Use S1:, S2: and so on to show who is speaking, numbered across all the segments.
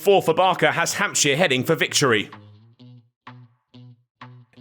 S1: 4 for Barker has Hampshire heading for victory.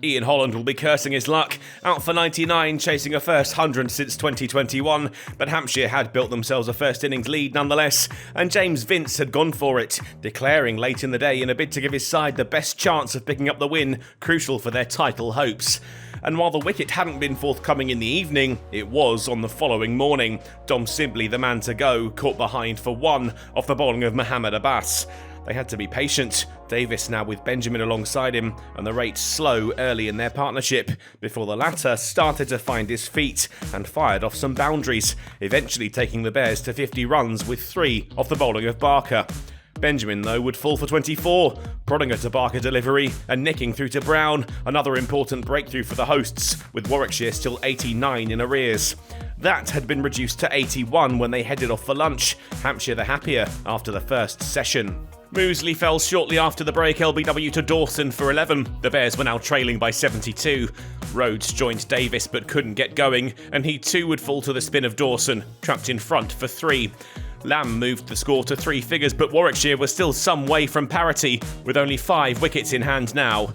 S1: Ian Holland will be cursing his luck, out for 99, chasing a first 100 since 2021, but Hampshire had built themselves a first innings lead nonetheless, and James Vince had gone for it, declaring late in the day in a bid to give his side the best chance of picking up the win, crucial for their title hopes. And while the wicket hadn't been forthcoming in the evening, it was on the following morning. Dom Sibley, the man to go, caught behind for 1 off the bowling of Mohammad Abbas. They had to be patient, Davies now with Benjamin alongside him, and the rate slow early in their partnership, before the latter started to find his feet and fired off some boundaries, eventually taking the Bears to 50 runs with 3 off the bowling of Barker. Benjamin, though, would fall for 24, prodding at a Barker delivery and nicking through to Brown, another important breakthrough for the hosts, with Warwickshire still 89 in arrears. That had been reduced to 81 when they headed off for lunch, Hampshire the happier after the first session. Moosley fell shortly after the break LBW to Dawson for 11. The Bears were now trailing by 72. Rhodes joined Davies but couldn't get going, and he too would fall to the spin of Dawson, trapped in front for 3. Lamb moved the score to 3 figures, but Warwickshire was still some way from parity, with only 5 wickets in hand now.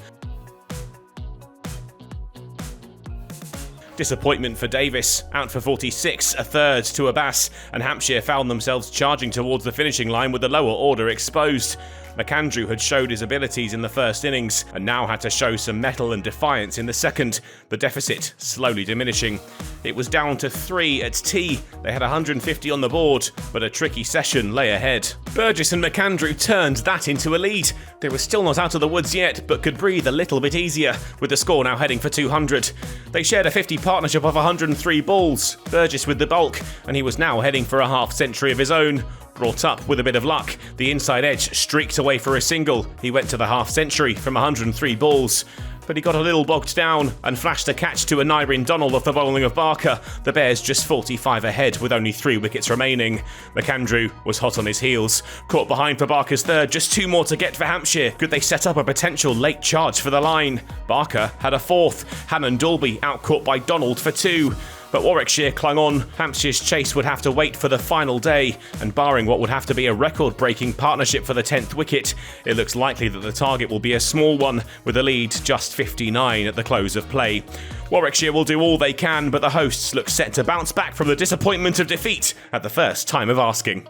S1: Disappointment for Davies, out for 46, a third to Abbas, and Hampshire found themselves charging towards the finishing line with the lower order exposed. McAndrew had showed his abilities in the first innings, and now had to show some mettle and defiance in the second, the deficit slowly diminishing. It was down to 3 at tea. They had 150 on the board, but a tricky session lay ahead. Burgess and McAndrew turned that into a lead. They were still not out of the woods yet, but could breathe a little bit easier, with the score now heading for 200. They shared a 50 partnership of 103 balls, Burgess with the bulk, and he was now heading for a half-century of his own. Brought up with a bit of luck, the inside edge streaked away for a single. He went to the half-century from 103 balls. But he got a little bogged down and flashed a catch to a Nyreen Donald off the bowling of Barker. The Bears just 45 ahead with only 3 wickets remaining. McAndrew was hot on his heels. Caught behind for Barker's third, just 2 more to get for Hampshire. Could they set up a potential late charge for the line? Barker had a 4th. Hannon Dalby outcaught by Donald for 2. But Warwickshire clung on. Hampshire's chase would have to wait for the final day, and barring what would have to be a record-breaking partnership for the 10th wicket, it looks likely that the target will be a small one, with a lead just 59 at the close of play. Warwickshire will do all they can, but the hosts look set to bounce back from the disappointment of defeat at the first time of asking.